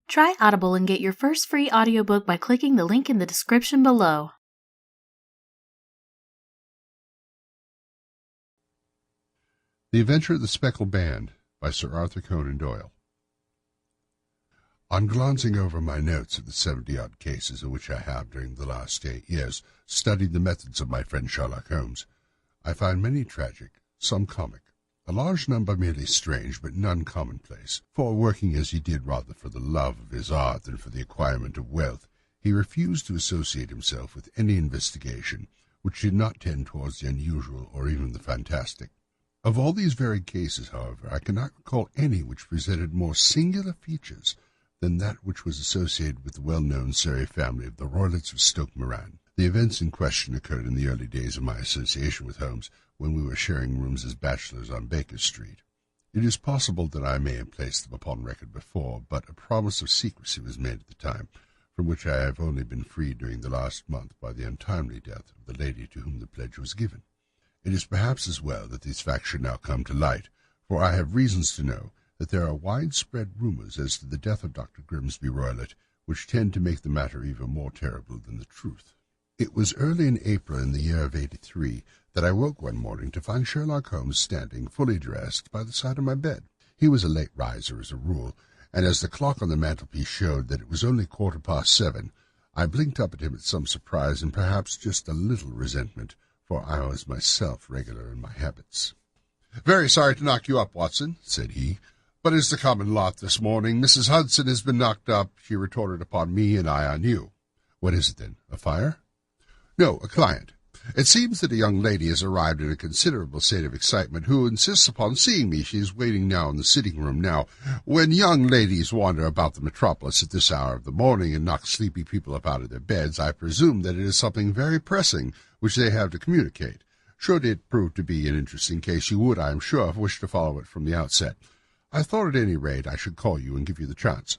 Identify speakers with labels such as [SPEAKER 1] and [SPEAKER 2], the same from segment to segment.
[SPEAKER 1] Try Audible and get your first free audiobook by clicking the link in the description below.
[SPEAKER 2] The Adventure of the Speckled Band by Sir Arthur Conan Doyle. On glancing over my notes of the 70-odd cases in which I have, during the last 8 years, studied the methods of my friend Sherlock Holmes, I find many tragic, some comic, a large number merely strange, but none commonplace, for, working as he did rather for the love of his art than for the acquirement of wealth, he refused to associate himself with any investigation which did not tend towards the unusual or even the fantastic. Of all these varied cases, however, I cannot recall any which presented more singular features than that which was associated with the well-known Surrey family of the Roylotts of Stoke Moran. The events in question occurred in the early days of my association with Holmes, when we were sharing rooms as bachelors on Baker Street. It is possible that I may have placed them upon record before, but a promise of secrecy was made at the time, from which I have only been freed during the last month by the untimely death of the lady to whom the pledge was given. It is perhaps as well that these facts should now come to light, for I have reasons to know that there are widespread rumours as to the death of Dr. Grimsby Roylott, which tend to make the matter even more terrible than the truth. It was early in April in the year of '83 that I woke one morning to find Sherlock Holmes standing, fully dressed, by the side of my bed. He was a late riser as a rule, and as the clock on the mantelpiece showed that it was only 7:15, I blinked up at him with some surprise and perhaps just a little resentment, for I was myself regular in my habits. "Very sorry to knock you up, Watson," said he, "but it's the common lot this morning. Mrs. Hudson has been knocked up. She retorted upon me, and I on you." "What is it, then? A fire?" "No, a client. It seems that a young lady has arrived in a considerable state of excitement, who insists upon seeing me. She is waiting now in the sitting-room. Now, when young ladies wander about the metropolis at this hour of the morning and knock sleepy people up out of their beds, I presume that it is something very pressing which they have to communicate. Should it prove to be an interesting case, you would, I am sure, wish to follow it from the outset. I thought at any rate I should call you and give you the chance."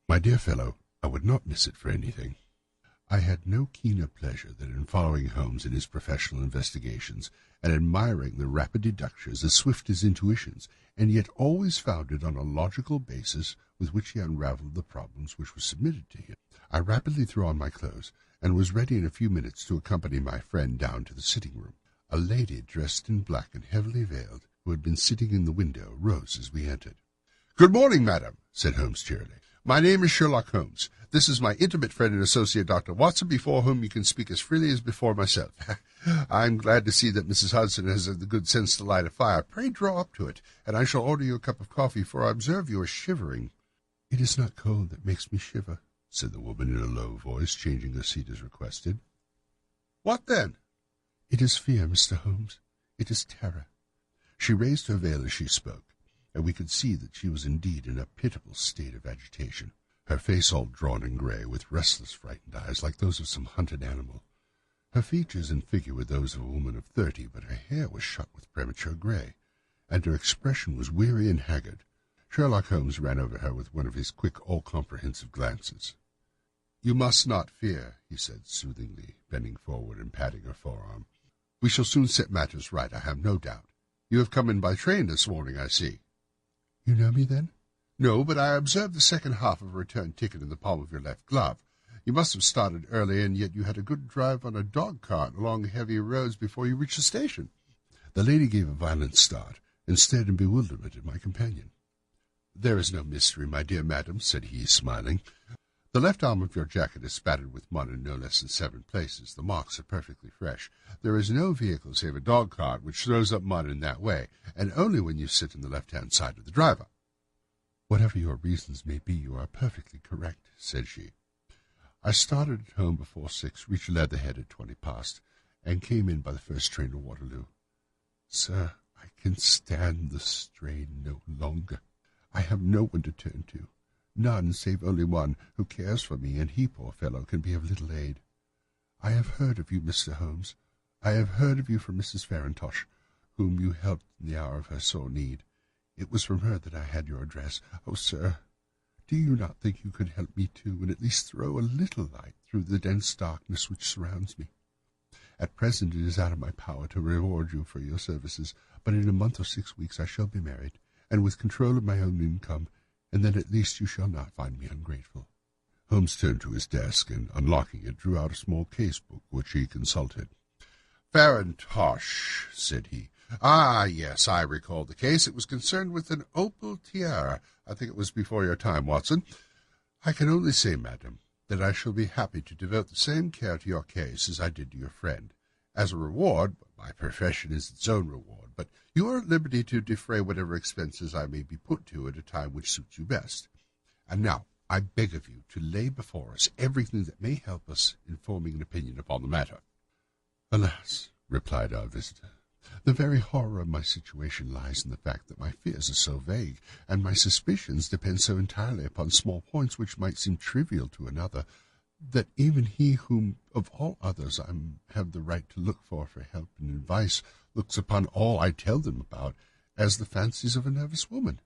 [SPEAKER 2] "My dear fellow, I would not miss it for anything." I had no keener pleasure than in following Holmes in his professional investigations, and admiring the rapid deductions as swift as intuitions, and yet always founded on a logical basis with which he unravelled the problems which were submitted to him. I rapidly threw on my clothes, and was ready in a few minutes to accompany my friend down to the sitting-room. A lady dressed in black and heavily veiled, who had been sitting in the window, rose as we entered. "Good morning, madam," said Holmes cheerily. "My name is Sherlock Holmes. This is my intimate friend and associate, Dr. Watson, before whom you can speak as freely as before myself. I am glad to see that Mrs. Hudson has the good sense to light a fire. Pray draw up to it, and I shall order you a cup of coffee, for I observe you are shivering." "It is not cold that makes me shiver," said the woman in a low voice, changing her seat as requested. "What then?" "It is fear, Mr. Holmes. It is terror." She raised her veil as she spoke, and we could see that she was indeed in a pitiable state of agitation, her face all drawn and grey, with restless, frightened eyes like those of some hunted animal. Her features and figure were those of a woman of 30, but her hair was shot with premature grey, and her expression was weary and haggard. Sherlock Holmes ran over her with one of his quick, all-comprehensive glances. "You must not fear," he said soothingly, bending forward and patting her forearm. "We shall soon set matters right, I have no doubt. You have come in by train this morning, I see." "You know me, then?" "No, but I observed the second half of a return ticket in the palm of your left glove. You must have started early, and yet you had a good drive on a dog-cart along heavy roads before you reached the station." The lady gave a violent start, and stared in bewilderment at my companion. "There is no mystery, my dear madam," said he, smiling. "The left arm of your jacket is spattered with mud in no less than 7 places. The marks are perfectly fresh. There is no vehicle save a dog-cart which throws up mud in that way, and only when you sit on the left-hand side of the driver." "Whatever your reasons may be, you are perfectly correct," said she. "I started at home before 6, reached Leatherhead at 20 past, and came in by the first train to Waterloo. Sir, I can stand the strain no longer. I have no one to turn to, none save only one who cares for me, and he, poor fellow, can be of little aid. I have heard of you, Mr. Holmes. I have heard of you from Mrs. Farintosh, whom you helped in the hour of her sore need. It was from her that I had your address. Oh, sir, do you not think you could help me too, and at least throw a little light through the dense darkness which surrounds me? At present it is out of my power to reward you for your services, but in a month or 6 weeks I shall be married, and with control of my own income, and then at least you shall not find me ungrateful." Holmes turned to his desk, and, unlocking it, drew out a small case-book, which he consulted. "Farintosh," said he. "Ah, yes, I recall the case. It was concerned with an opal tiara. I think it was before your time, Watson. I can only say, madam, that I shall be happy to devote the same care to your case as I did to your friend. As a reward, my profession is its own reward, but you are at liberty to defray whatever expenses I may be put to at a time which suits you best. And now, I beg of you to lay before us everything that may help us in forming an opinion upon the matter." "Alas," replied our visitor, "the very horror of my situation lies in the fact that my fears are so vague, and my suspicions depend so entirely upon small points which might seem trivial to another, that even he whom of all others I have the right to look for help and advice looks upon all I tell them about as the fancies of a nervous woman.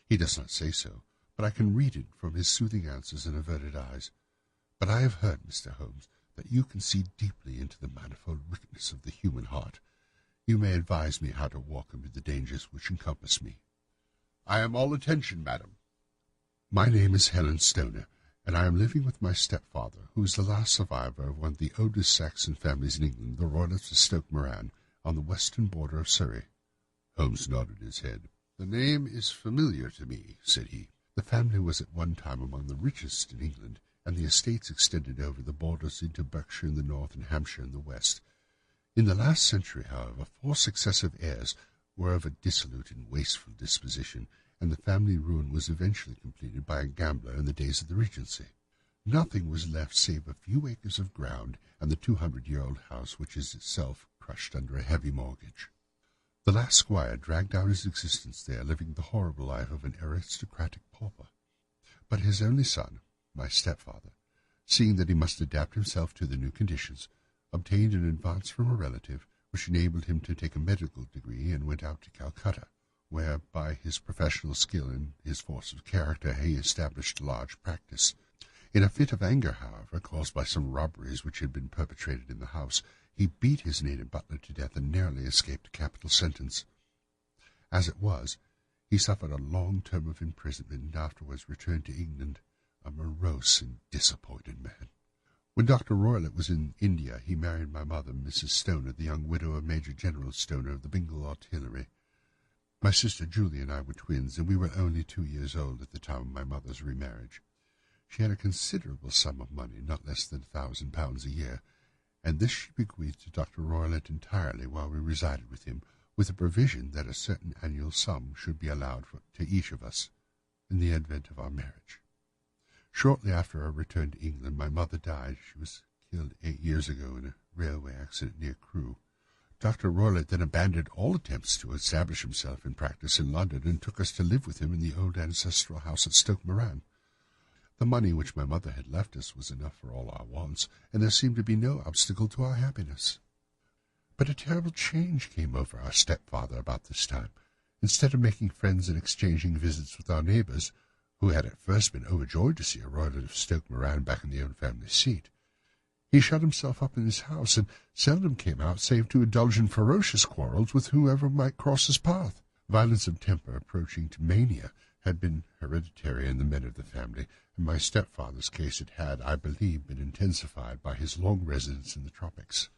[SPEAKER 2] He does not say so, but I can read it from his soothing answers and averted eyes. But I have heard, Mr. Holmes, that you can see deeply into the manifold wickedness of the human heart. You may advise me how to walk amid the dangers which encompass me." "I am all attention, madam." "My name is Helen Stoner, and I am living with my stepfather, who is the last survivor of one of the oldest Saxon families in England, the Royalists of Stoke Moran, on the western border of Surrey." Holmes nodded his head. "The name is familiar to me," said he. "The family was at one time among the richest in England, and the estates extended over the borders into Berkshire in the north and Hampshire in the west. In the last century, however, 4 successive heirs were of a dissolute and wasteful disposition, and the family ruin was eventually completed by a gambler in the days of the Regency. Nothing was left save a few acres of ground and the 200-year-old house, which is itself crushed under a heavy mortgage. The last squire dragged out his existence there, living the horrible life of an aristocratic pauper. But his only son, my stepfather, seeing that he must adapt himself to the new conditions, obtained an advance from a relative, which enabled him to take a medical degree, and went out to Calcutta, where, by his professional skill and his force of character, he established a large practice. In a fit of anger, however, caused by some robberies which had been perpetrated in the house, he beat his native butler to death and narrowly escaped a capital sentence. As it was, he suffered a long term of imprisonment and afterwards returned to England, a morose and disappointed man. When Dr. Roylott was in India, he married my mother, Mrs. Stoner, the young widow of Major General Stoner of the Bengal Artillery. My sister Julie and I were twins, and we were only 2 years old at the time of my mother's remarriage. She had a considerable sum of money, not less than £1,000 a year, and this she bequeathed to Dr. Roylott entirely while we resided with him, with a provision that a certain annual sum should be allowed to each of us in the event of our marriage. Shortly after our return to England, my mother died. She was killed 8 years ago in a railway accident near Crewe. Dr. Roylott then abandoned all attempts to establish himself in practice in London and took us to live with him in the old ancestral house at Stoke Moran. The money which my mother had left us was enough for all our wants, and there seemed to be no obstacle to our happiness. But a terrible change came over our stepfather about this time. Instead of making friends and exchanging visits with our neighbours, who had at first been overjoyed to see a Roylott of Stoke Moran back in the old family seat, he shut himself up in his house and seldom came out save to indulge in ferocious quarrels with whoever might cross his path. Violence of temper approaching to mania had been hereditary in the men of the family, and my stepfather's case it had, I believe, been intensified by his long residence in the tropics.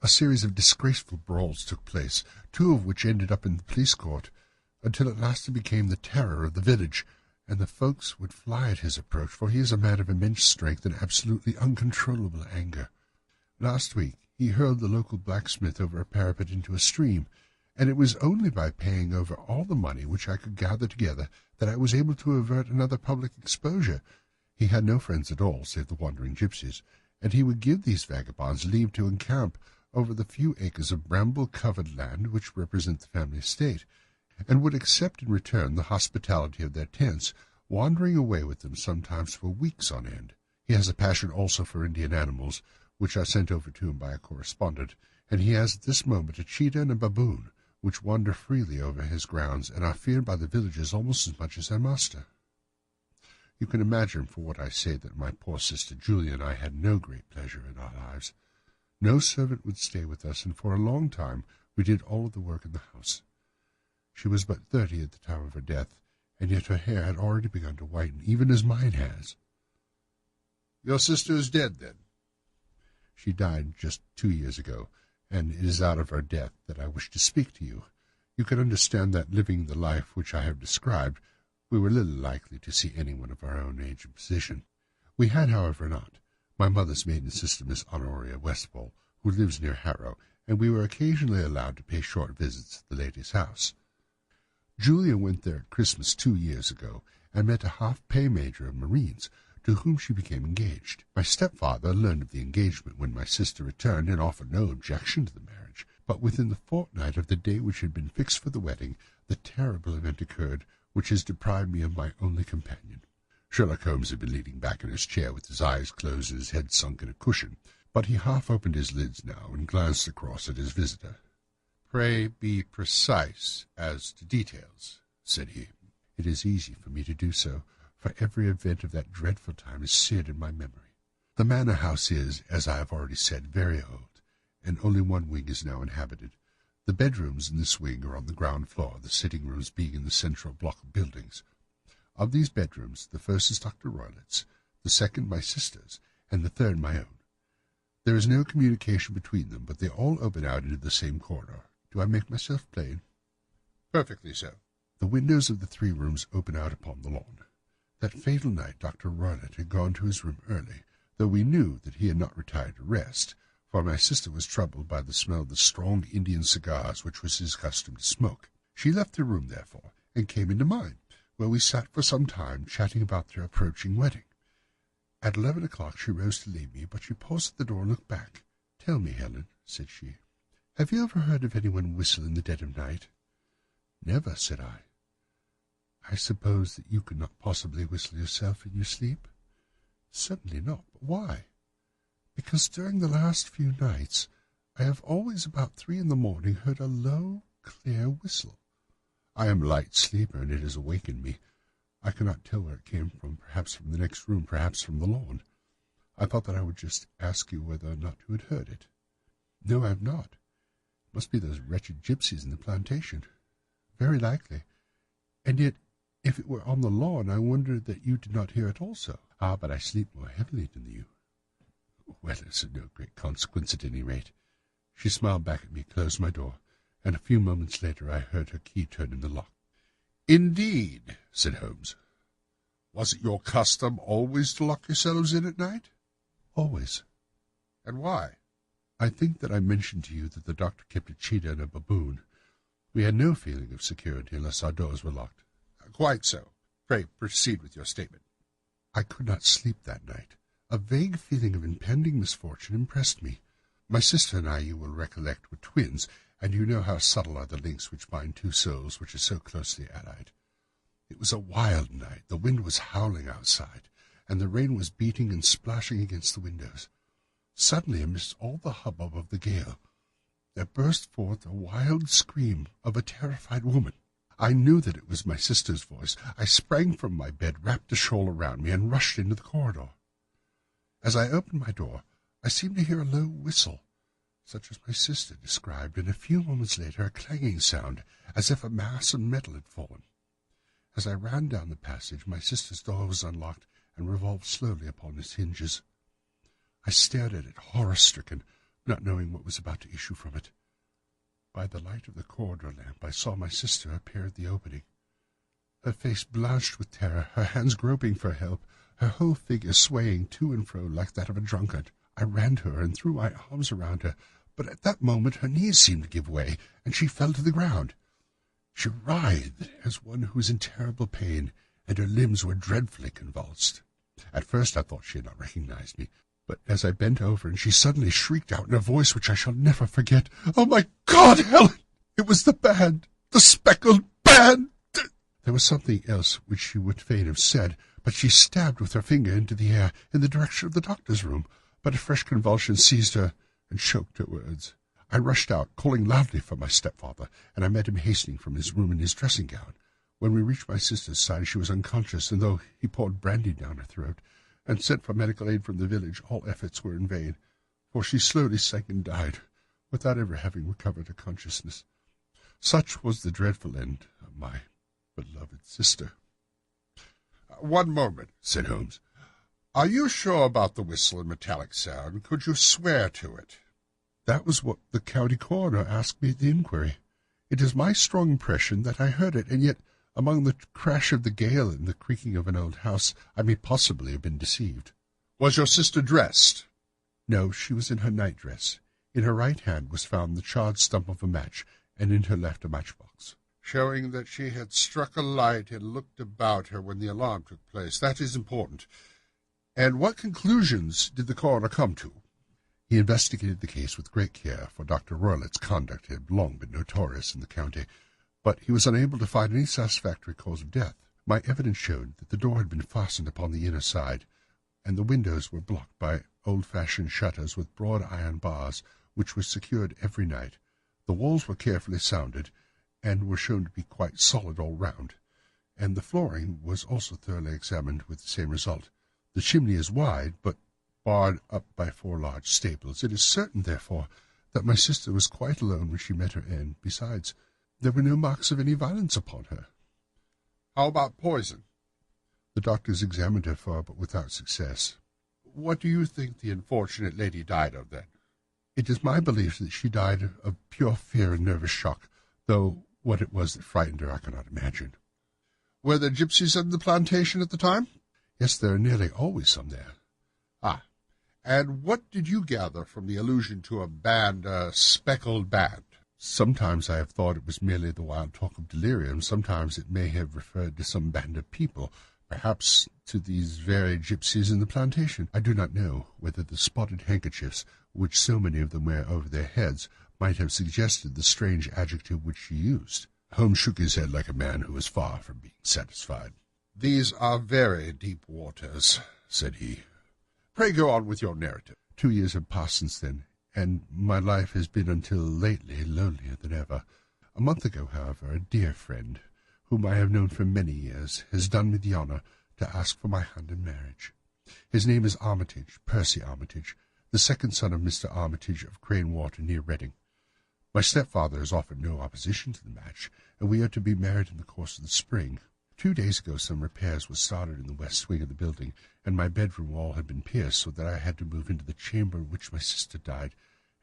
[SPEAKER 2] A series of disgraceful brawls took place, 2 of which ended up in the police court, until at last he became the terror of the village, and the folks would fly at his approach, for he is a man of immense strength and absolutely uncontrollable anger. Last week he hurled the local blacksmith over a parapet into a stream, and it was only by paying over all the money which I could gather together that I was able to avert another public exposure. He had no friends at all, save the wandering gipsies, and he would give these vagabonds leave to encamp over the few acres of bramble-covered land which represent the family estate, and would accept in return the hospitality of their tents, wandering away with them sometimes for weeks on end. He has a passion also for Indian animals, which are sent over to him by a correspondent, and he has at this moment a cheetah and a baboon, which wander freely over his grounds and are feared by the villagers almost as much as their master. You can imagine for what I say that my poor sister Julia and I had no great pleasure in our lives. No servant would stay with us, and for a long time we did all of the work in the house. She was but 30 at the time of her death, and yet her hair had already begun to whiten, even as mine has. "Your sister is dead, then?" "She died just 2 years ago, and it is out of her death that I wish to speak to you. You can understand that, living the life which I have described, we were little likely to see anyone of our own age and position. We had, however, not. My mother's maiden sister, Miss Honoria Westfall, who lives near Harrow, and we were occasionally allowed to pay short visits at the lady's house. Julia went there at Christmas 2 years ago, and met a half-pay major of Marines, to whom she became engaged. My stepfather learned of the engagement when my sister returned, and offered no objection to the marriage. But within the fortnight of the day which had been fixed for the wedding, the terrible event occurred which has deprived me of my only companion." Sherlock Holmes had been leaning back in his chair with his eyes closed and his head sunk in a cushion, but he half opened his lids now and glanced across at his visitor. "Pray be precise as to details," said he. "It is easy for me to do so, for every event of that dreadful time is seared in my memory. The manor house is, as I have already said, very old, and only one wing is now inhabited. The bedrooms in this wing are on the ground floor, the sitting rooms being in the central block of buildings. Of these bedrooms, the first is Dr. Roylett's, the second my sister's, and the third my own. There is no communication between them, but they all open out into the same corridor. Do I make myself plain?" "Perfectly so." "The windows of the 3 rooms open out upon the lawn. That fatal night Dr. Roylett had gone to his room early, though we knew that he had not retired to rest, for my sister was troubled by the smell of the strong Indian cigars which was his custom to smoke. She left the room, therefore, and came into mine, where we sat for some time chatting about their approaching wedding. At 11 o'clock she rose to leave me, but she paused at the door and looked back. 'Tell me, Helen,' said she, 'have you ever heard of anyone whistle in the dead of night?' 'Never,' said I. 'I suppose that you could not possibly whistle yourself in your sleep?' 'Certainly not. But why?' 'Because during the last few nights I have always about 3 in the morning heard a low, clear whistle. I am a light sleeper, and it has awakened me. I cannot tell where it came from, perhaps from the next room, perhaps from the lawn. I thought that I would just ask you whether or not you had heard it.' 'No, I have not. It must be those wretched gipsies in the plantation.' 'Very likely. And yet, if it were on the lawn, I wonder that you did not hear it also.' 'Ah, but I sleep more heavily than you.' 'Well, it's of no great consequence at any rate.' She smiled back at me, closed my door, and a few moments later I heard her key turn in the lock. "Indeed," said Holmes. "Was it your custom always to lock yourselves in at night?" "Always." "And why?" "I think that I mentioned to you that the doctor kept a cheetah and a baboon. We had no feeling of security unless our doors were locked." "Quite so. Pray proceed with your statement." "I could not sleep that night. A vague feeling of impending misfortune impressed me. My sister and I, you will recollect, were twins, and you know how subtle are the links which bind 2 souls which are so closely allied. It was a wild night. The wind was howling outside, and the rain was beating and splashing against the windows. Suddenly, amidst all the hubbub of the gale, there burst forth a wild scream of a terrified woman. I knew that it was my sister's voice. I sprang from my bed, wrapped a shawl around me, and rushed into the corridor. As I opened my door, I seemed to hear a low whistle, such as my sister described, and a few moments later a clanging sound, as if a mass of metal had fallen. As I ran down the passage, my sister's door was unlocked and revolved slowly upon its hinges. I stared at it, horror-stricken, not knowing what was about to issue from it. By the light of the corridor lamp I saw my sister appear at the opening. Her face blanched with terror, her hands groping for help, her whole figure swaying to and fro like that of a drunkard. I ran to her and threw my arms around her, but at that moment her knees seemed to give way, and she fell to the ground. She writhed as one who is in terrible pain, and her limbs were dreadfully convulsed. At first I thought she had not recognized me, but as I bent over and she suddenly shrieked out in a voice which I shall never forget, "Oh, my God, Helen! It was the band! The Speckled band!" There was something else which she would fain have said, but she stabbed with her finger into the air in the direction of the doctor's room. But a fresh convulsion seized her and choked her words. I rushed out, calling loudly for my stepfather, and I met him hastening from his room in his dressing gown. When we reached my sister's side, she was unconscious, and though he poured brandy down her throat and sent for medical aid from the village, all efforts were in vain, for she slowly sank and died, without ever having recovered her consciousness. Such was the dreadful end of my beloved sister. One moment, said Holmes. Are you sure about the whistle and metallic sound? Could you swear to it? That was what the county coroner asked me at the inquiry. It is my strong impression that I heard it, and yet, among the crash of the gale and the creaking of an old house, I may possibly have been deceived. Was your sister dressed? No, she was in her nightdress. In her right hand was found the charred stump of a match, and in her left a matchbox. Showing that she had struck a light and looked about her when the alarm took place. That is important. And what conclusions did the coroner come to? He investigated the case with great care, for Dr. Roylett's conduct had long been notorious in the county, but he was unable to find any satisfactory cause of death. My evidence showed that the door had been fastened upon the inner side, and the windows were blocked by old-fashioned shutters with broad iron bars, which were secured every night. The walls were carefully sounded, and were shown to be quite solid all round, and the flooring was also thoroughly examined with the same result. The chimney is wide, but barred up by 4 large staples. It is certain, therefore, that my sister was quite alone when she met her end. Besides, there were no marks of any violence upon her. How about poison? The doctors examined her for, but without success. What do you think the unfortunate lady died of, then? It is my belief that she died of pure fear and nervous shock, though what it was that frightened her I cannot imagine. Were there gypsies on the plantation at the time? Yes, there are nearly always some there. Ah, and what did you gather from the allusion to a band, a speckled band? Sometimes I have thought it was merely the wild talk of delirium. Sometimes it may have referred to some band of people, perhaps to these very gypsies in the plantation. I do not know whether the spotted handkerchiefs, which so many of them wear over their heads, might have suggested the strange adjective which she used. Holmes shook his head like a man who was far from being satisfied. These are very deep waters, said he. Pray go on with your narrative. 2 years have passed since then, and my life has been until lately lonelier than ever. A month ago, however, a dear friend, whom I have known for many years, has done me the honour to ask for my hand in marriage. His name is Armitage, Percy Armitage, the second son of Mr. Armitage of Crane Water near Reading. My stepfather has offered no opposition to the match, and we are to be married in the course of the spring. 2 days ago some repairs were started in the west wing of the building, and my bedroom wall had been pierced, so that I had to move into the chamber in which my sister died,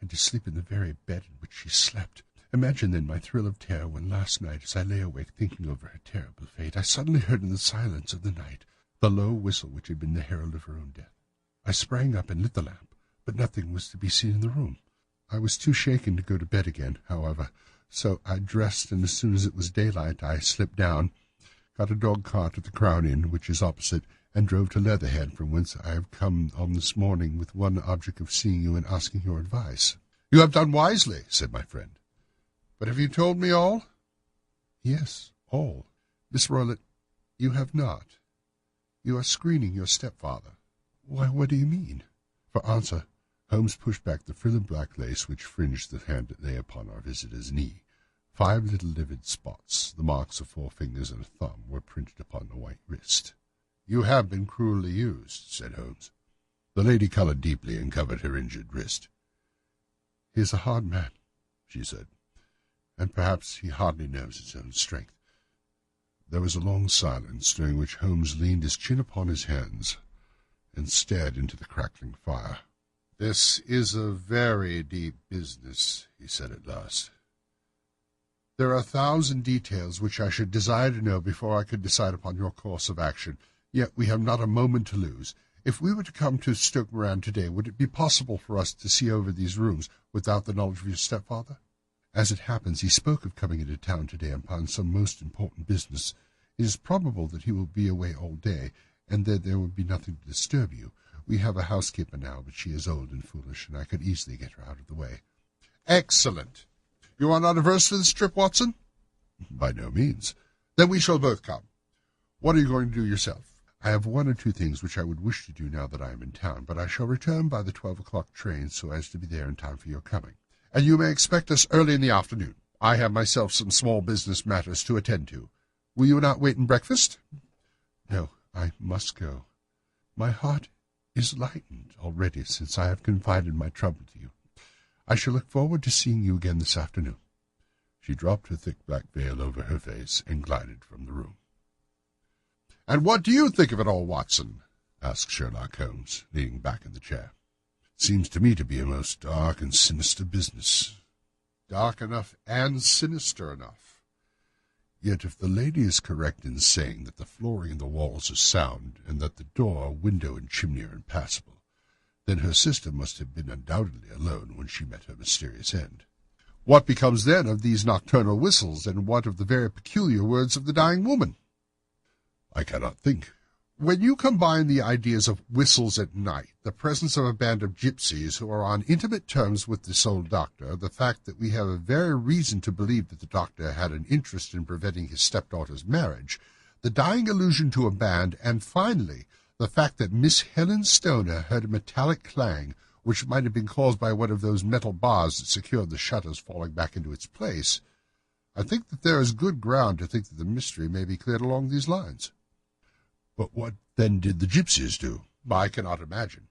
[SPEAKER 2] and to sleep in the very bed in which she slept. Imagine then my thrill of terror when last night, as I lay awake thinking over her terrible fate, I suddenly heard in the silence of the night the low whistle which had been the herald of her own death. I sprang up and lit the lamp, but nothing was to be seen in the room. I was too shaken to go to bed again, however, so I dressed, and as soon as it was daylight I slipped down, got a dog-cart at the Crown Inn, which is opposite, and drove to Leatherhead, from whence I have come on this morning with one object of seeing you and asking your advice. You have done wisely, said my friend. But have you told me all? Yes, all. Miss Roylott, you have not. You are screening your stepfather. Why, what do you mean? For answer, Holmes pushed back the frill of black lace which fringed the hand that lay upon our visitor's knee. 5 little livid spots, the marks of 4 fingers and a thumb, were printed upon the white wrist. You have been cruelly used, said Holmes. The lady coloured deeply and covered her injured wrist. He is a hard man, she said, and perhaps he hardly knows his own strength. There was a long silence, during which Holmes leaned his chin upon his hands and stared into the crackling fire. This is a very deep business, he said at last. There are 1,000 details which I should desire to know before I could decide upon your course of action, yet we have not a moment to lose. If we were to come to Stoke Moran today, would it be possible for us to see over these rooms without the knowledge of your stepfather? As it happens, he spoke of coming into town today upon some most important business. It is probable that he will be away all day, and that there would be nothing to disturb you. We have a housekeeper now, but she is old and foolish, and I could easily get her out of the way. Excellent. You are not averse to this trip, Watson? By no means. Then we shall both come. What are you going to do yourself? I have 1 or 2 things which I would wish to do now that I am in town, but I shall return by the 12 o'clock train so as to be there in time for your coming. And you may expect us early in the afternoon. I have myself some small business matters to attend to. Will you not wait and breakfast? No, I must go. My heart is lightened already since I have confided my trouble to you. I shall look forward to seeing you again this afternoon. She dropped her thick black veil over her face and glided from the room. "And what do you think of it all, Watson?" asked Sherlock Holmes, leaning back in the chair. "Seems to me to be a most dark and sinister business." "Dark enough and sinister enough. Yet if the lady is correct in saying that the flooring and the walls are sound, and that the door, window, and chimney are impassable, then her sister must have been undoubtedly alone when she met her mysterious end. What becomes then of these nocturnal whistles, and what of the very peculiar words of the dying woman?" "I cannot think. When you combine the ideas of whistles at night, the presence of a band of gypsies who are on intimate terms with this old doctor, the fact that we have a very reason to believe that the doctor had an interest in preventing his stepdaughter's marriage, the dying allusion to a band, and finally the fact that Miss Helen Stoner heard a metallic clang, which might have been caused by one of those metal bars that secured the shutters falling back into its place, I think that there is good ground to think that the mystery may be cleared along these lines." "But what then did the gypsies do?" "I cannot imagine.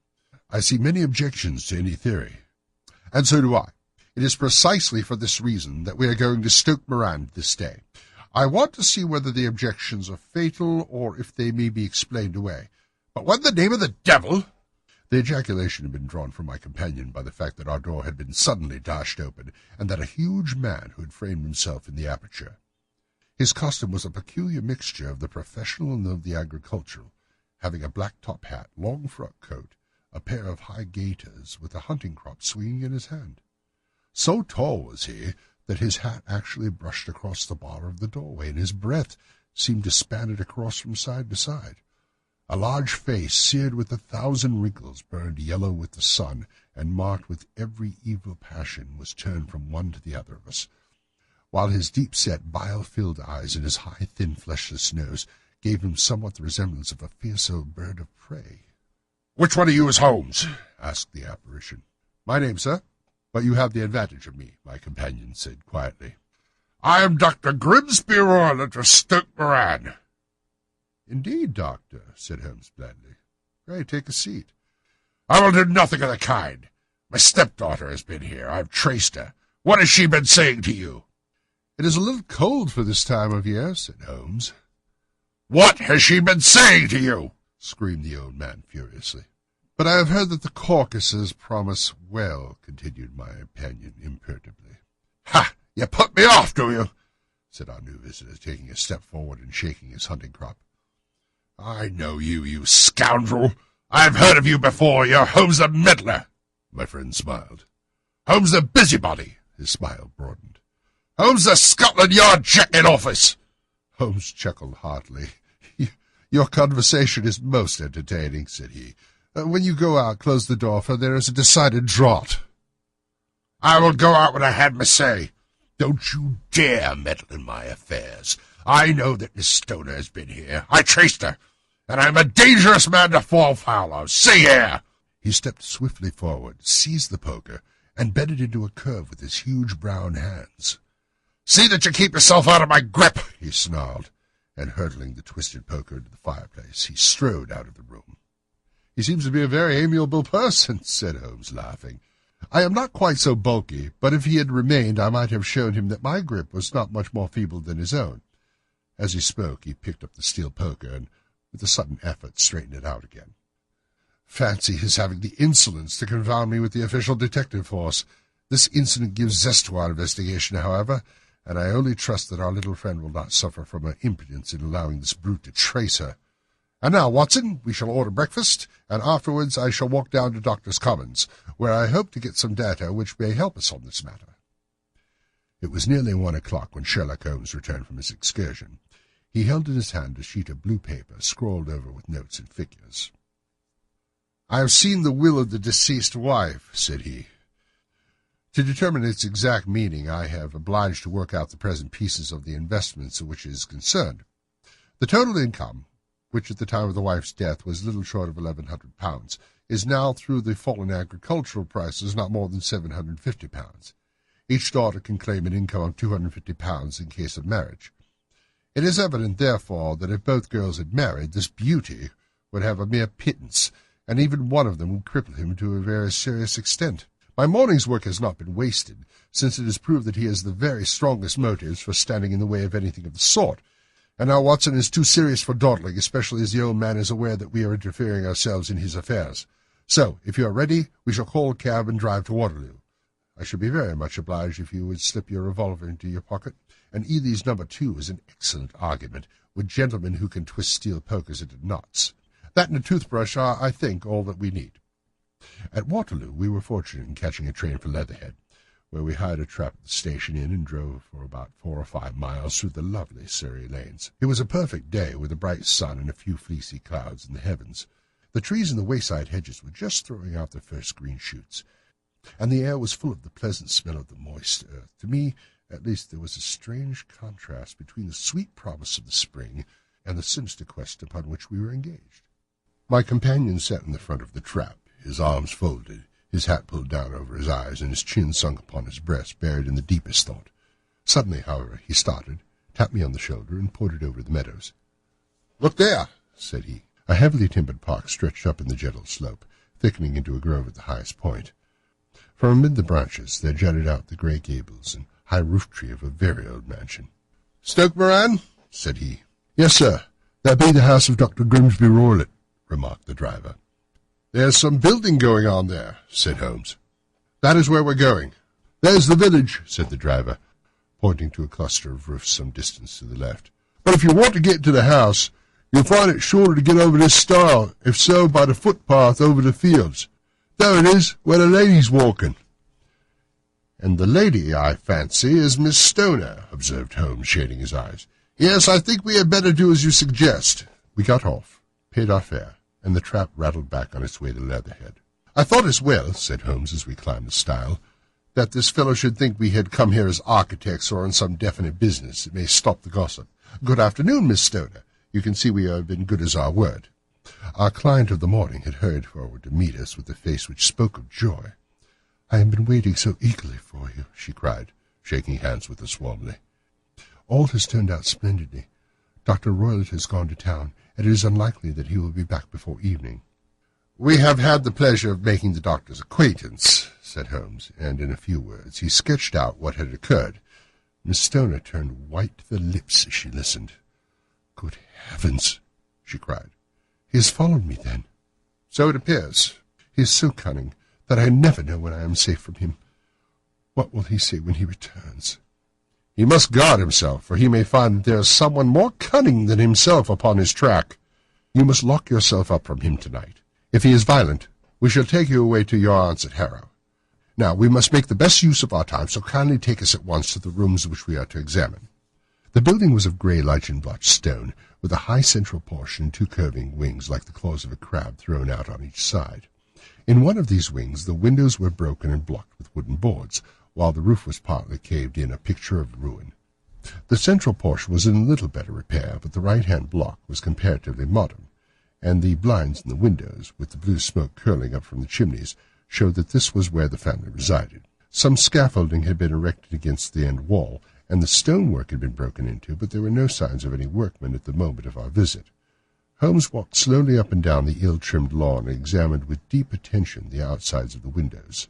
[SPEAKER 2] I see many objections to any theory." "And so do I. It is precisely for this reason that we are going to Stoke Moran this day. I want to see whether the objections are fatal or if they may be explained away." "But what in the name of the devil—" The ejaculation had been drawn from my companion by the fact that our door had been suddenly dashed open, and that a huge man who had framed himself in the aperture. His costume was a peculiar mixture of the professional and of the agricultural, having a black top hat, long frock coat, a pair of high gaiters, with a hunting crop swinging in his hand. So tall was he that his hat actually brushed across the bar of the doorway, and his breath seemed to span it across from side to side. A large face, seared with 1,000 wrinkles, burned yellow with the sun, and marked with every evil passion, was turned from one to the other of us, while his deep-set, bile-filled eyes and his high, thin, fleshless nose gave him somewhat the resemblance of a fierce old bird of prey. "Which one of you is Holmes?" asked the apparition. "My name, sir. But you have the advantage of me," my companion said quietly. "I am Dr. Grimsby Roylott of Stoke Moran." "Indeed, doctor," said Holmes blandly. "Pray take a seat." "I will do nothing of the kind. My stepdaughter has been here. I have traced her. What has she been saying to you?" "It is a little cold for this time of year," said Holmes. "What has she been saying to you?" screamed the old man furiously. "But I have heard that the Caucasus promise well," continued my companion imperturbably. "Ha! You put me off, do you?" said our new visitor, taking a step forward and shaking his hunting crop. "I know you, you scoundrel. I have heard of you before. You're Holmes the meddler." My friend smiled. "Holmes the busybody." His smile broadened. "Holmes the Scotland Yard Jack-in office." Holmes chuckled heartily. "Your conversation is most entertaining," said he. "When you go out, close the door, for there is a decided draught." "I will go out when I have my say. Don't you dare meddle in my affairs. I know that Miss Stoner has been here. I traced her, and I am a dangerous man to fall foul of. See here!" He stepped swiftly forward, seized the poker, and bent it into a curve with his huge brown hands. "See that you keep yourself out of my grip," he snarled, and hurtling the twisted poker into the fireplace, he strode out of the room. "He seems to be a very amiable person," said Holmes, laughing. "I am not quite so bulky, but if he had remained I might have shown him that my grip was not much more feeble than his own." As he spoke, he picked up the steel poker and, with a sudden effort, straightened it out again. "Fancy his having the insolence to confound me with the official detective force. This incident gives zest to our investigation, however, and I only trust that our little friend will not suffer from her impudence in allowing this brute to trace her. And now, Watson, we shall order breakfast, and afterwards I shall walk down to Doctor's Commons, where I hope to get some data which may help us on this matter." It was nearly 1 o'clock when Sherlock Holmes returned from his excursion. He held in his hand a sheet of blue paper scrawled over with notes and figures. "I have seen the will of the deceased wife," said he. "To determine its exact meaning, I have obliged to work out the present pieces of the investments in which it is concerned. The total income, which at the time of the wife's death was little short of £1,100, is now, through the fallen agricultural prices, not more than £750. Each daughter can claim an income of £250 in case of marriage. It is evident, therefore, that if both girls had married, this beauty would have a mere pittance, and even one of them would cripple him to a very serious extent. My morning's work has not been wasted, since it has proved that he has the very strongest motives for standing in the way of anything of the sort. And now Watson is too serious for dawdling, especially as the old man is aware that we are interfering ourselves in his affairs. So, if you are ready, we shall call a cab and drive to Waterloo. I should be very much obliged if you would slip your revolver into your pocket, and Ely's No. 2 is an excellent argument, with gentlemen who can twist steel pokers into knots. That and a toothbrush are, I think, all that we need. At Waterloo we were fortunate in catching a train for Leatherhead, where we hired a trap at the station inn and drove for about 4 or 5 miles through the lovely Surrey lanes. It was a perfect day, with a bright sun and a few fleecy clouds in the heavens. The trees in the wayside hedges were just throwing out their first green shoots, and the air was full of the pleasant smell of the moist earth. To me, at least, there was a strange contrast between the sweet promise of the spring and the sinister quest upon which we were engaged. My companion sat in the front of the trap, his arms folded, his hat pulled down over his eyes, and his chin sunk upon his breast, buried in the deepest thought. Suddenly, however, he started, tapped me on the shoulder, and pointed over the meadows. "Look there," said he. A heavily timbered park stretched up in the gentle slope, thickening into a grove at the highest point. From amid the branches there jutted out the grey gables and high roof-tree of a very old mansion. "Stoke Moran?" said he. "Yes, sir. That be the house of Dr. Grimsby Roylott," remarked the driver. "There's some building going on there," said Holmes. "That is where we're going." "There's the village," said the driver, pointing to a cluster of roofs some distance to the left. "But if you want to get to the house, you'll find it shorter to get over this stile, if so by the footpath over the fields. There it is, where the lady's walking." "And the lady, I fancy, is Miss Stoner," observed Holmes, shading his eyes. "Yes, I think we had better do as you suggest." We got off, paid our fare, and the trap rattled back on its way to Leatherhead. "I thought as well," said Holmes as we climbed the stile, "that this fellow should think we had come here as architects or on some definite business. It may stop the gossip. Good afternoon, Miss Stoner. You can see we have been good as our word." Our client of the morning had hurried forward to meet us with a face which spoke of joy. "I have been waiting so eagerly for you," she cried, shaking hands with us warmly. "All has turned out splendidly. Dr. Roylott has gone to town, and it is unlikely that he will be back before evening." "We have had the pleasure of making the doctor's acquaintance," said Holmes, and in a few words he sketched out what had occurred. Miss Stoner turned white to the lips as she listened. "Good heavens!" she cried. "He has followed me, then?" "So it appears." "He is so cunning that I never know when I am safe from him. What will he say when he returns?" "He must guard himself, for he may find that there is someone more cunning than himself upon his track." "You must lock yourself up from him tonight. If he is violent, we shall take you away to your aunt's at Harrow. Now, we must make the best use of our time, so kindly take us at once to the rooms which we are to examine." The building was of grey lichen-blotched stone, with a high central portion and 2 curving wings like the claws of a crab thrown out on each side. In one of these wings the windows were broken and blocked with wooden boards, while the roof was partly caved in, a picture of ruin. The central portion was in a little better repair, but the right-hand block was comparatively modern, and the blinds in the windows, with the blue smoke curling up from the chimneys, showed that this was where the family resided. Some scaffolding had been erected against the end wall, and the stonework had been broken into, but there were no signs of any workmen at the moment of our visit. Holmes walked slowly up and down the ill-trimmed lawn and examined with deep attention the outsides of the windows.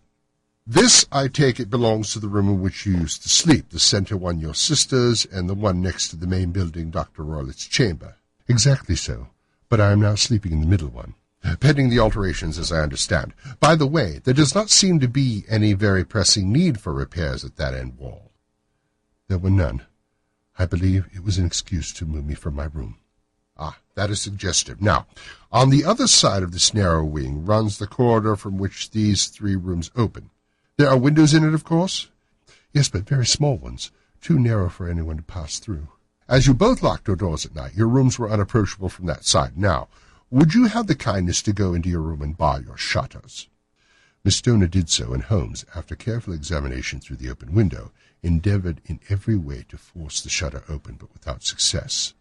[SPEAKER 2] "This, I take it, belongs to the room in which you used to sleep, the centre one your sister's, and the one next to the main building Dr. Roylott's chamber." "Exactly so, but I am now sleeping in the middle one." "Pending the alterations, as I understand. By the way, there does not seem to be any very pressing need for repairs at that end wall." "There were none. I believe it was an excuse to move me from my room." "Ah, that is suggestive. Now, on the other side of this narrow wing runs the corridor from which these 3 rooms open. There are windows in it, of course?" "Yes, but very small ones, too narrow for anyone to pass through." "As you both locked your doors at night, your rooms were unapproachable from that side. Now, would you have the kindness to go into your room and bar your shutters?" Miss Stoner did so, and Holmes, after careful examination through the open window, endeavoured in every way to force the shutter open, but without success.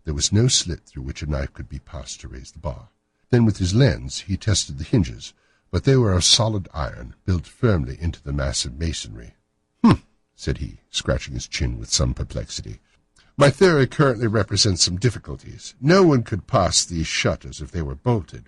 [SPEAKER 2] There was no slit through which a knife could be passed to raise the bar. Then with his lens he tested the hinges, but they were of solid iron, built firmly into the massive masonry. Said he, scratching his chin with some perplexity. "My theory currently represents some difficulties. No one could pass these shutters if they were bolted.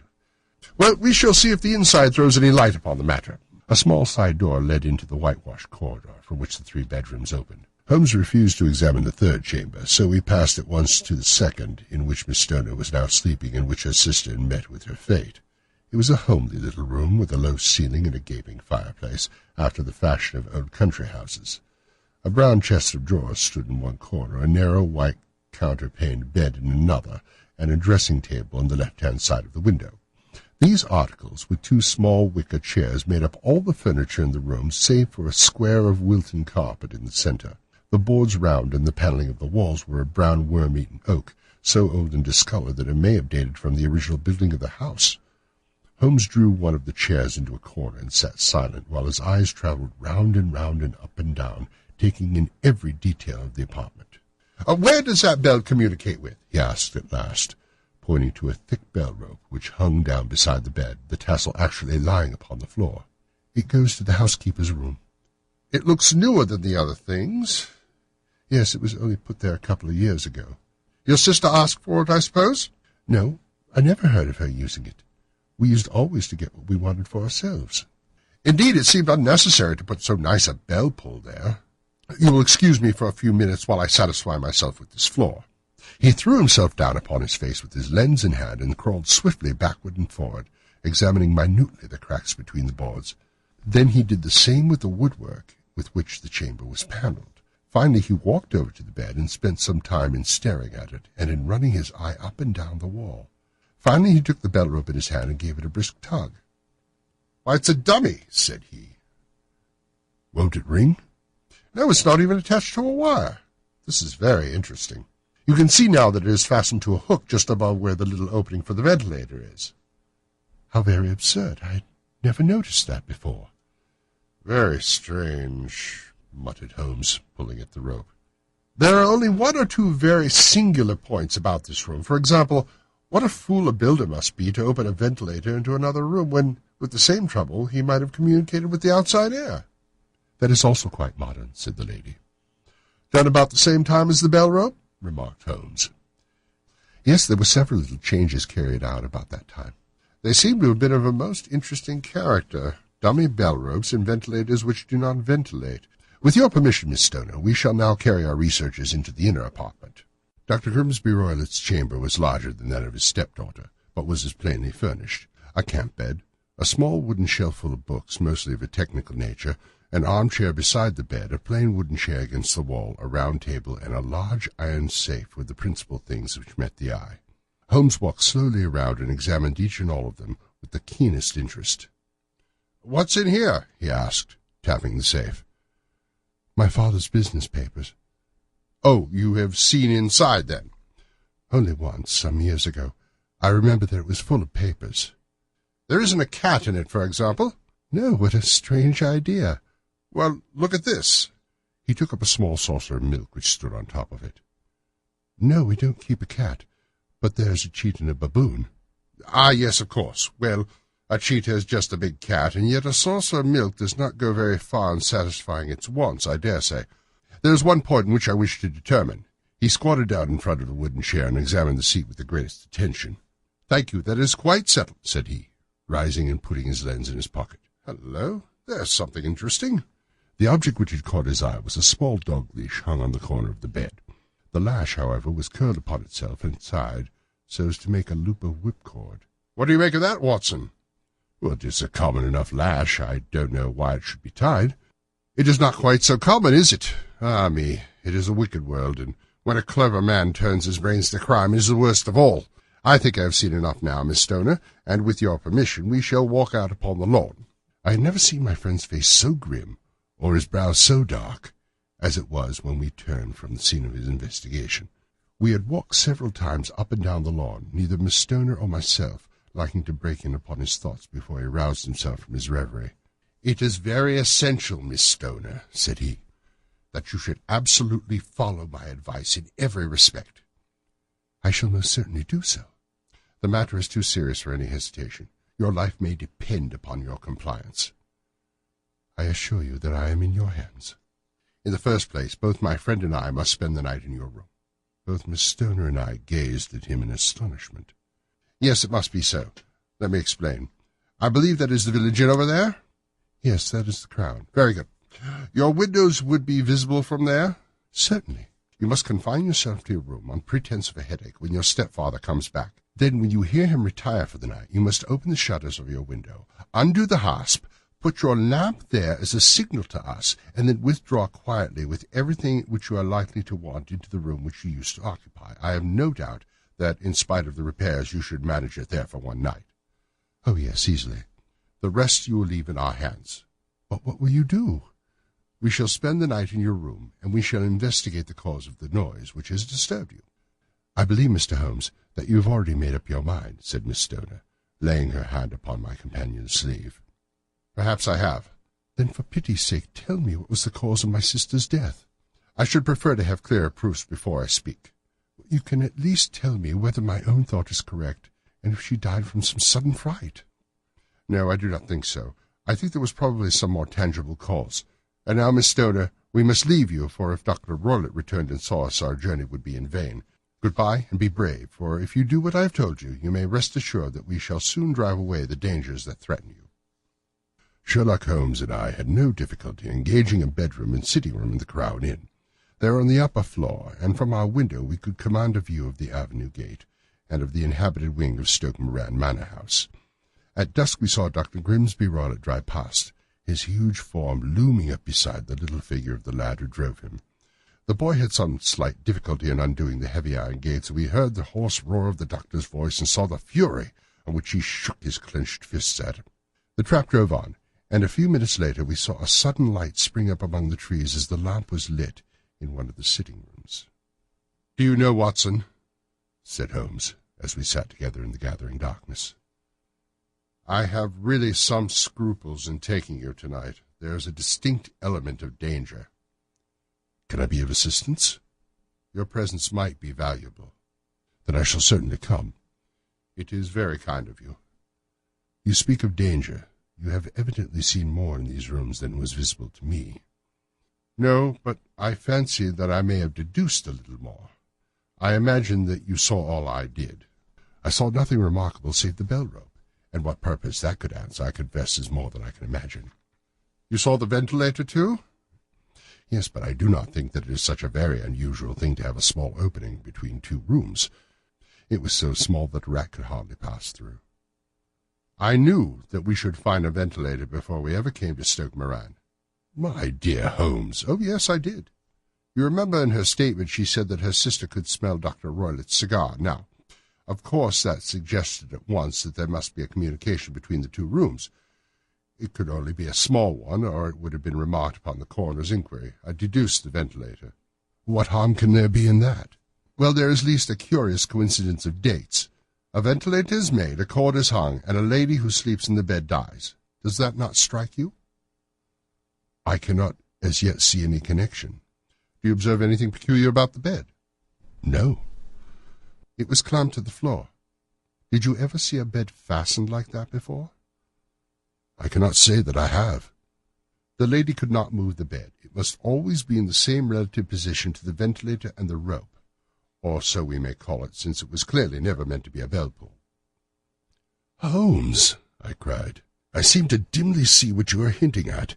[SPEAKER 2] Well, we shall see if the inside throws any light upon the matter." A small side door led into the whitewashed corridor, from which the 3 bedrooms opened. Holmes refused to examine the third chamber, so we passed at once to the second, in which Miss Stoner was now sleeping and which her sister had met with her fate. It was a homely little room with a low ceiling and a gaping fireplace, after the fashion of old country houses. A brown chest of drawers stood in one corner, a narrow white counterpaned bed in another, and a dressing-table on the left-hand side of the window. These articles, with two small wicker chairs, made up all the furniture in the room, save for a square of Wilton carpet in the centre. The boards round and the panelling of the walls were of brown worm-eaten oak, so old and discoloured that it may have dated from the original building of the house. Holmes drew one of the chairs into a corner and sat silent, while his eyes travelled round and up and down, taking in every detail of the apartment. "Where does that bell communicate with?" he asked at last, pointing to a thick bell rope which hung down beside the bed, the tassel actually lying upon the floor. "It goes to the housekeeper's room." "It looks newer than the other things." "Yes, it was only put there a couple of years ago." "Your sister asked for it, I suppose?" "No, I never heard of her using it. We used always to get what we wanted for ourselves." "Indeed, it seemed unnecessary to put so nice a bell-pull there. You will excuse me for a few minutes while I satisfy myself with this floor." He threw himself down upon his face with his lens in hand and crawled swiftly backward and forward, examining minutely the cracks between the boards. Then he did the same with the woodwork with which the chamber was panelled. Finally he walked over to the bed and spent some time in staring at it and in running his eye up and down the wall. Finally he took the bell rope in his hand and gave it a brisk tug. "Why, it's a dummy," said he. "Won't it ring?" "No, it's not even attached to a wire. This is very interesting. You can see now that it is fastened to a hook just above where the little opening for the ventilator is." "How very absurd. I had never noticed that before." "Very strange," muttered Holmes, pulling at the rope. "There are only one or two very singular points about this room. For example, what a fool a builder must be to open a ventilator into another room when, with the same trouble, he might have communicated with the outside air." "That is also quite modern," said the lady. "Done about the same time as the bell rope?" remarked Holmes. "Yes, there were several little changes carried out about that time." "They seem to have been of a most interesting character. Dummy bell ropes and ventilators which do not ventilate. With your permission, Miss Stoner, we shall now carry our researches into the inner apartment." Dr. Grimsby Roylett's chamber was larger than that of his stepdaughter, but was as plainly furnished. A camp bed, a small wooden shelf full of books, mostly of a technical nature, an armchair beside the bed, a plain wooden chair against the wall, a round table, and a large iron safe were the principal things which met the eye. Holmes walked slowly around and examined each and all of them with the keenest interest. "What's in here?" he asked, tapping the safe. "My father's business papers." "Oh, you have seen inside, then?" "Only once, some years ago. I remember that it was full of papers." "There isn't a cat in it, for example?" "No, what a strange idea." "Well, look at this." He took up a small saucer of milk which stood on top of it. "No, we don't keep a cat, but there's a cheetah and a baboon." "Ah, yes, of course. Well, a cheetah is just a big cat, and yet a saucer of milk does not go very far in satisfying its wants, I dare say. There is one point in which I wish to determine." He squatted down in front of the wooden chair and examined the seat with the greatest attention. "Thank you, that is quite settled," said he, rising and putting his lens in his pocket. "Hello, there's something interesting." The object which had caught his eye was a small dog leash hung on the corner of the bed. The lash, however, was curled upon itself inside so as to make a loop of whipcord. "What do you make of that, Watson?" "Well, it is a common enough lash. I don't know why it should be tied." "It is not quite so common, is it? Ah, me, it is a wicked world, and when a clever man turns his brains to crime, it is the worst of all. I think I have seen enough now, Miss Stoner, and with your permission we shall walk out upon the lawn." I had never seen my friend's face so grim, or his brow so dark, as it was when we turned from the scene of his investigation. We had walked several times up and down the lawn, neither Miss Stoner or myself liking to break in upon his thoughts before he roused himself from his reverie. "It is very essential, Miss Stoner," said he, "that you should absolutely follow my advice in every respect." "I shall most certainly do so." "The matter is too serious for any hesitation. Your life may depend upon your compliance." "I assure you that I am in your hands." "In the first place, both my friend and I must spend the night in your room." Both Miss Stoner and I gazed at him in astonishment. "Yes, it must be so. Let me explain. I believe that is the village inn over there?" "Yes, that is the Crown." "Very good. Your windows would be visible from there?" Certainly. You must confine yourself to your room on pretense of a headache when your stepfather comes back. Then, when you hear him retire for the night, you must open the shutters of your window, undo the hasp, put your lamp there as a signal to us, and then withdraw quietly with everything which you are likely to want into the room which you used to occupy. I have no doubt that, in spite of the repairs, you should manage it there for one night. Oh, yes, easily. The rest you will leave in our hands. But what will you do? We shall spend the night in your room, and we shall investigate the cause of the noise which has disturbed you. I believe, Mr. Holmes, that you have already made up your mind, said Miss Stoner, laying her hand upon my companion's sleeve. Perhaps I have. Then for pity's sake tell me what was the cause of my sister's death. I should prefer to have clearer proofs before I speak. You can at least tell me whether my own thought is correct, and if she died from some sudden fright. No, I do not think so. I think there was probably some more tangible cause. And now, Miss Stoner, we must leave you, for if Dr. Roylott returned and saw us, our journey would be in vain. Goodbye, and be brave, for if you do what I have told you, you may rest assured that we shall soon drive away the dangers that threaten you. Sherlock Holmes and I had no difficulty in engaging a bedroom and sitting-room in the Crown Inn. They were on the upper floor, and from our window we could command a view of the avenue gate and of the inhabited wing of Stoke Moran Manor House. At dusk we saw Dr. Grimsby Roylott drive past, his huge form looming up beside the little figure of the lad who drove him. The boy had some slight difficulty in undoing the heavy iron gates, and we heard the hoarse roar of the doctor's voice and saw the fury on which he shook his clenched fists at him. The trap drove on, and a few minutes later we saw a sudden light spring up among the trees as the lamp was lit in one of the sitting-rooms. "Do you know, Watson," said Holmes, as we sat together in the gathering darkness, "I have really some scruples in taking you tonight. There is a distinct element of danger." "Can I be of assistance?" "Your presence might be valuable." "Then I shall certainly come." "It is very kind of you." "You speak of danger. You have evidently seen more in these rooms than was visible to me." "No, but I fancy that I may have deduced a little more. I imagine that you saw all I did." "I saw nothing remarkable save the bell-rope, and what purpose that could answer, I confess, is more than I can imagine." "You saw the ventilator, too?" "Yes, but I do not think that it is such a very unusual thing to have a small opening between two rooms. It was so small that a rat could hardly pass through." "I knew that we should find a ventilator before we ever came to Stoke Moran." "My dear Holmes!" "Oh, yes, I did. You remember in her statement she said that her sister could smell Dr. Roylott's cigar. Now, of course, that suggested at once that there must be a communication between the two rooms. It could only be a small one, or it would have been remarked upon the coroner's inquiry. I deduced the ventilator." "What harm can there be in that?" "Well, there is at least a curious coincidence of dates. A ventilator is made, a cord is hung, and a lady who sleeps in the bed dies. Does that not strike you?" "I cannot as yet see any connection." "Do you observe anything peculiar about the bed?" "No." "It was clamped to the floor. Did you ever see a bed fastened like that before?" "I cannot say that I have." "The lady could not move the bed. It must always be in the same relative position to the ventilator and the rope, or so we may call it, since it was clearly never meant to be a bell-pull." "Holmes," I cried, "I seem to dimly see what you are hinting at.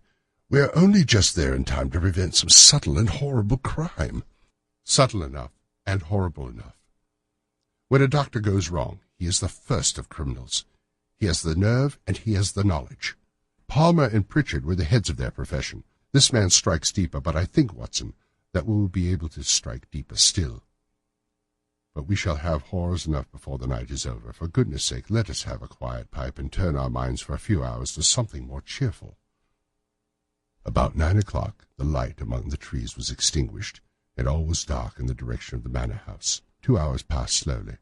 [SPEAKER 2] We are only just there in time to prevent some subtle and horrible crime." "Subtle enough and horrible enough. When a doctor goes wrong, he is the first of criminals. He has the nerve and he has the knowledge. Palmer and Pritchard were the heads of their profession. This man strikes deeper, but I think, Watson, that we will be able to strike deeper still. But we shall have horrors enough before the night is over. For goodness' sake, let us have a quiet pipe and turn our minds for a few hours to something more cheerful." About 9 o'clock, the light among the trees was extinguished, and all was dark in the direction of the manor house. 2 hours passed slowly,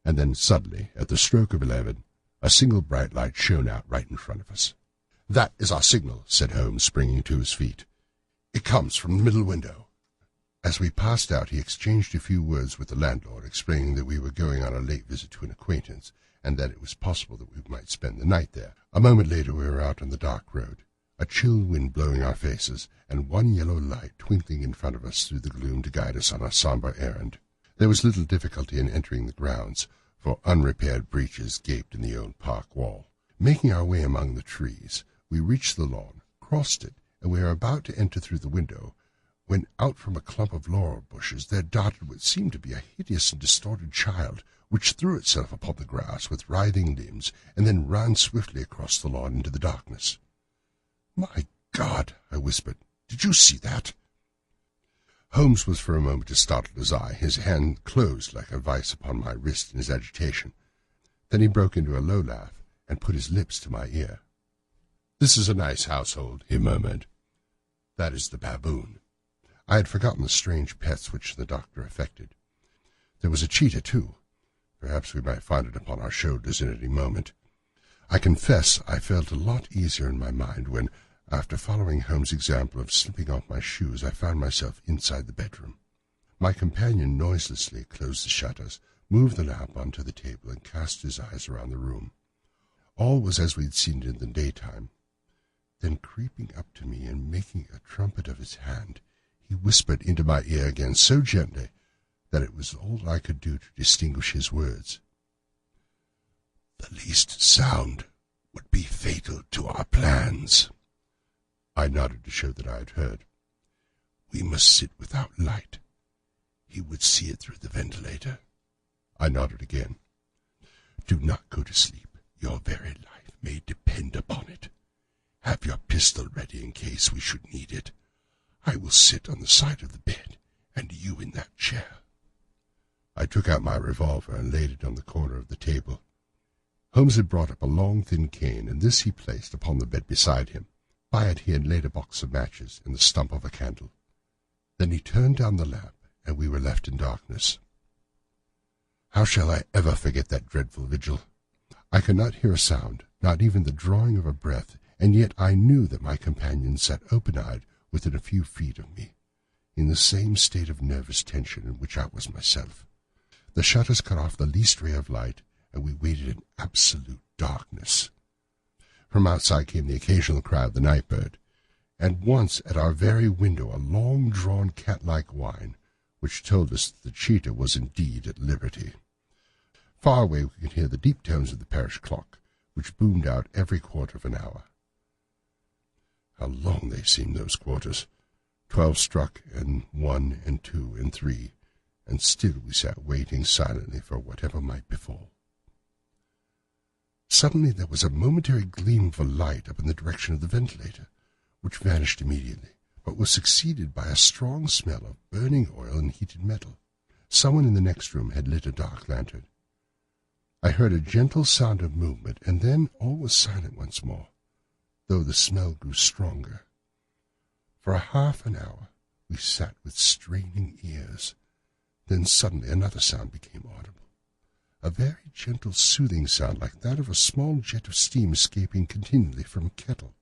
[SPEAKER 2] and then suddenly, at the stroke of 11, a single bright light shone out right in front of us. "That is our signal," said Holmes, springing to his feet. "It comes from the middle window." As we passed out, he exchanged a few words with the landlord, explaining that we were going on a late visit to an acquaintance, and that it was possible that we might spend the night there. A moment later we were out on the dark road, a chill wind blowing our faces, and one yellow light twinkling in front of us through the gloom to guide us on our sombre errand. There was little difficulty in entering the grounds, for unrepaired breaches gaped in the old park wall. Making our way among the trees, we reached the lawn, crossed it, and we were about to enter through the window, when out from a clump of laurel bushes there darted what seemed to be a hideous and distorted child, which threw itself upon the grass with writhing limbs, and then ran swiftly across the lawn into the darkness. "My God!" I whispered. "Did you see that?" Holmes was for a moment as startled as I. His hand closed like a vice upon my wrist in his agitation. Then he broke into a low laugh and put his lips to my ear. "This is a nice household," he murmured. "That is the baboon." I had forgotten the strange pets which the doctor affected. There was a cheetah, too. Perhaps we might find it upon our shoulders in any moment. I confess I felt a lot easier in my mind when, after following Holmes' example of slipping off my shoes, I found myself inside the bedroom. My companion noiselessly closed the shutters, moved the lamp onto the table, and cast his eyes around the room. All was as we had seen it in the daytime. Then, creeping up to me and making a trumpet of his hand, he whispered into my ear again so gently that it was all I could do to distinguish his words. "The least sound would be fatal to our plans." I nodded to show that I had heard. "We must sit without light. He would see it through the ventilator." I nodded again. "Do not go to sleep. Your very life may depend upon it. Have your pistol ready in case we should need it. I will sit on the side of the bed, and you in that chair." I took out my revolver and laid it on the corner of the table. Holmes had brought up a long, thin cane, and this he placed upon the bed beside him. By it he had laid a box of matches and the stump of a candle. Then he turned down the lamp, and we were left in darkness. How shall I ever forget that dreadful vigil? I could not hear a sound, not even the drawing of a breath, and yet I knew that my companion sat open-eyed within a few feet of me, in the same state of nervous tension in which I was myself. The shutters cut off the least ray of light, and we waited in absolute darkness. From outside came the occasional cry of the night bird, and once at our very window a long-drawn cat-like whine, which told us that the cheetah was indeed at liberty. Far away we could hear the deep tones of the parish clock, which boomed out every quarter of an hour. How long they seemed, those quarters! 12 struck, and 1, and 2, and 3, and still we sat waiting silently for whatever might befall. Suddenly there was a momentary gleam of a light up in the direction of the ventilator, which vanished immediately, but was succeeded by a strong smell of burning oil and heated metal. Someone in the next room had lit a dark lantern. I heard a gentle sound of movement, and then all was silent once more, though the smell grew stronger. For a half an hour we sat with straining ears. Then suddenly another sound became audible, a very gentle, soothing sound like that of a small jet of steam escaping continually from a kettle.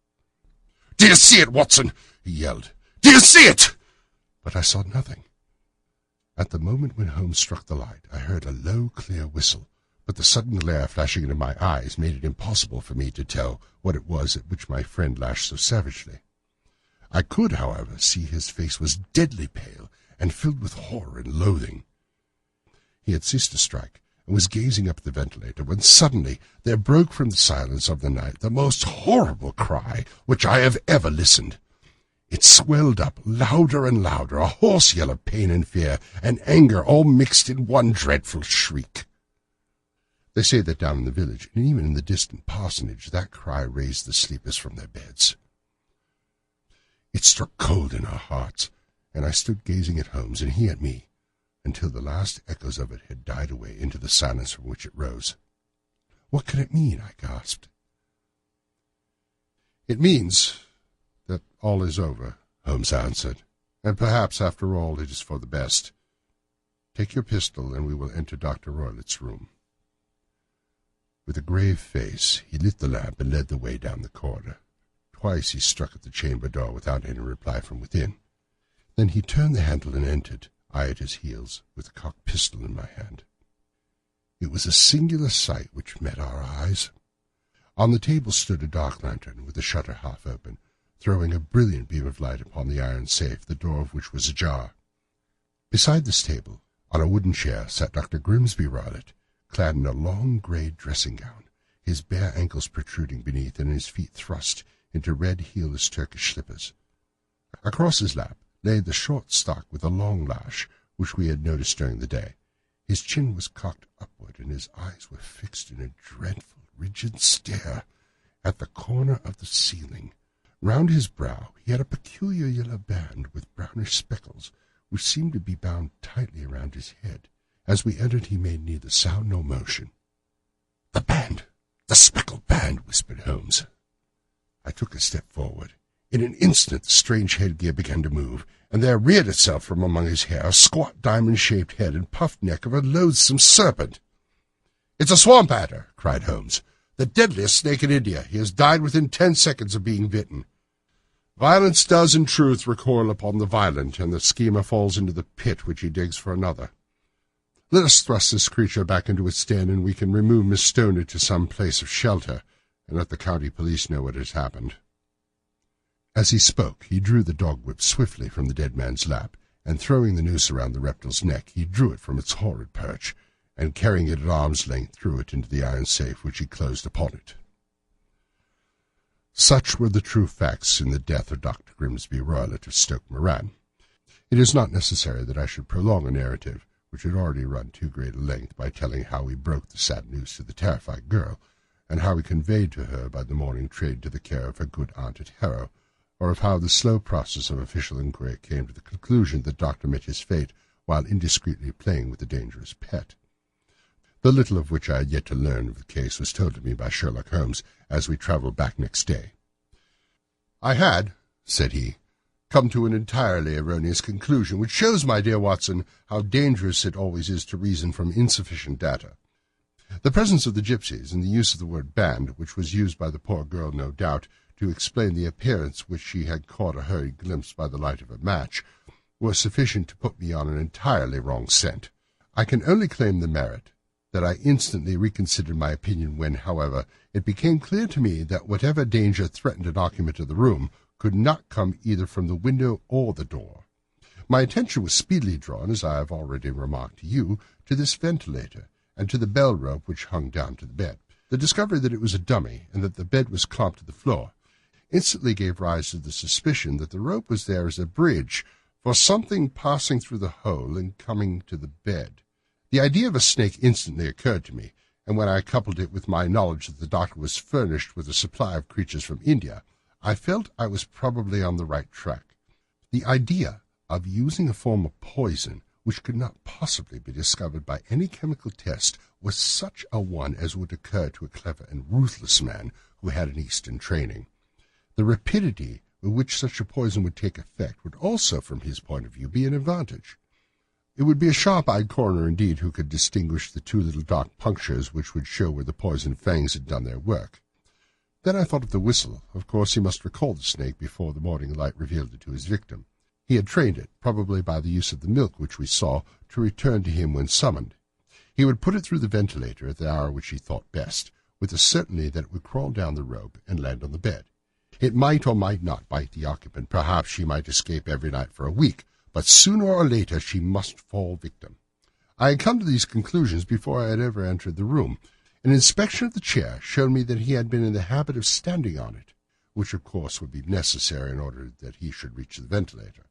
[SPEAKER 2] "Do you see it, Watson?" he yelled. "Do you see it?" But I saw nothing. At the moment when Holmes struck the light, I heard a low, clear whistle, but the sudden glare flashing into my eyes made it impossible for me to tell what it was at which my friend lashed so savagely. I could, however, see his face was deadly pale and filled with horror and loathing. He had ceased to strike, and was gazing up at the ventilator, when suddenly there broke from the silence of the night the most horrible cry which I have ever listened. It swelled up louder and louder, a hoarse yell of pain and fear and anger all mixed in one dreadful shriek. They say that down in the village, and even in the distant parsonage, that cry raised the sleepers from their beds. It struck cold in our hearts, and I stood gazing at Holmes and he at me, until the last echoes of it had died away into the silence from which it rose. "What can it mean?" I gasped. "It means that all is over," Holmes answered, "and perhaps, after all, it is for the best. Take your pistol, and we will enter Dr. Roylett's room." With a grave face, he lit the lamp and led the way down the corridor. Twice he struck at the chamber door without any reply from within. Then he turned the handle and entered, I at his heels, with a cocked pistol in my hand. It was a singular sight which met our eyes. On the table stood a dark lantern, with the shutter half open, throwing a brilliant beam of light upon the iron safe, the door of which was ajar. Beside this table, on a wooden chair, sat Dr. Grimsby Roylott, clad in a long grey dressing-gown, his bare ankles protruding beneath and his feet thrust into red heelless Turkish slippers. Across his lap lay the short stock with a long lash, which we had noticed during the day. His chin was cocked upward, and his eyes were fixed in a dreadful, rigid stare at the corner of the ceiling. Round his brow he had a peculiar yellow band with brownish speckles, which seemed to be bound tightly around his head. As we entered he made neither sound nor motion. "The band! The speckled band!" whispered Holmes. I took a step forward. In an instant the strange headgear began to move, and there reared itself from among his hair a squat diamond-shaped head and puffed neck of a loathsome serpent. "It's a swamp adder!" cried Holmes. "The deadliest snake in India. He has died within 10 seconds of being bitten." Violence does, in truth, recoil upon the violent, and the schemer falls into the pit which he digs for another. Let us thrust this creature back into its den, and we can remove Miss Stoner to some place of shelter, and let the county police know what has happened. As he spoke, he drew the dog-whip swiftly from the dead man's lap, and throwing the noose around the reptile's neck, he drew it from its horrid perch, and carrying it at arm's length, threw it into the iron safe, which he closed upon it. Such were the true facts in the death of Dr. Grimsby Roylott of Stoke Moran. It is not necessary that I should prolong a narrative which had already run too great a length by telling how we broke the sad news to the terrified girl, and how we conveyed to her by the morning train to the care of her good aunt at Harrow, or of how the slow process of official inquiry came to the conclusion that Doctor met his fate while indiscreetly playing with a dangerous pet. The little of which I had yet to learn of the case was told to me by Sherlock Holmes as we travelled back next day. "I had," said he, "come to an entirely erroneous conclusion, which shows, my dear Watson, how dangerous it always is to reason from insufficient data. The presence of the gipsies, and the use of the word band, which was used by the poor girl, no doubt, to explain the appearance which she had caught a hurried glimpse by the light of a match, was sufficient to put me on an entirely wrong scent. I can only claim the merit that I instantly reconsidered my opinion when, however, it became clear to me that whatever danger threatened an occupant of the room could not come either from the window or the door. My attention was speedily drawn, as I have already remarked to you, to this ventilator, and to the bell rope which hung down to the bed. The discovery that it was a dummy, and that the bed was clamped to the floor, instantly gave rise to the suspicion that the rope was there as a bridge for something passing through the hole and coming to the bed. The idea of a snake instantly occurred to me, and when I coupled it with my knowledge that the doctor was furnished with a supply of creatures from India, I felt I was probably on the right track. The idea of using a form of poison which could not possibly be discovered by any chemical test was such a one as would occur to a clever and ruthless man who had an Eastern training. The rapidity with which such a poison would take effect would also, from his point of view, be an advantage. It would be a sharp-eyed coroner, indeed, who could distinguish the 2 little dark punctures which would show where the poisoned fangs had done their work. Then I thought of the whistle. Of course, he must recall the snake before the morning light revealed it to his victim. He had trained it, probably by the use of the milk which we saw, to return to him when summoned. He would put it through the ventilator at the hour which he thought best, with the certainty that it would crawl down the rope and land on the bed. It might or might not bite the occupant. Perhaps she might escape every night for a week, but sooner or later she must fall victim. I had come to these conclusions before I had ever entered the room. An inspection of the chair showed me that he had been in the habit of standing on it, which of course would be necessary in order that he should reach the ventilator.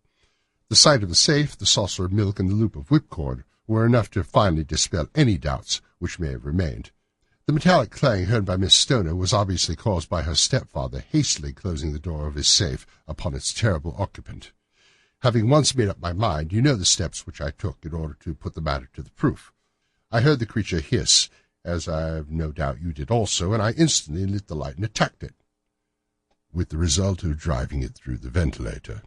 [SPEAKER 2] The sight of the safe, the saucer of milk, and the loop of whipcord were enough to finally dispel any doubts which may have remained. The metallic clang heard by Miss Stoner was obviously caused by her stepfather hastily closing the door of his safe upon its terrible occupant. Having once made up my mind, you know the steps which I took in order to put the matter to the proof. I heard the creature hiss, as I have no doubt you did also, and I instantly lit the light and attacked it, with the result of driving it through the ventilator,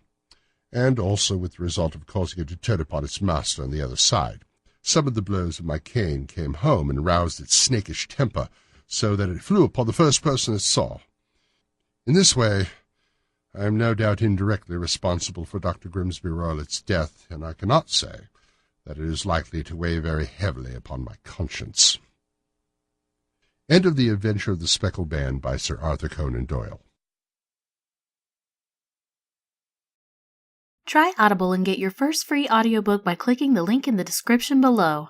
[SPEAKER 2] and also with the result of causing it to turn upon its master on the other side. Some of the blows of my cane came home and roused its snakish temper, so that it flew upon the first person it saw. In this way, I am no doubt indirectly responsible for Dr. Grimsby Roylott's death, and I cannot say that it is likely to weigh very heavily upon my conscience. End of The Adventure of the Speckled Band by Sir Arthur Conan Doyle.
[SPEAKER 1] Try Audible and get your first free audiobook by clicking the link in the description below.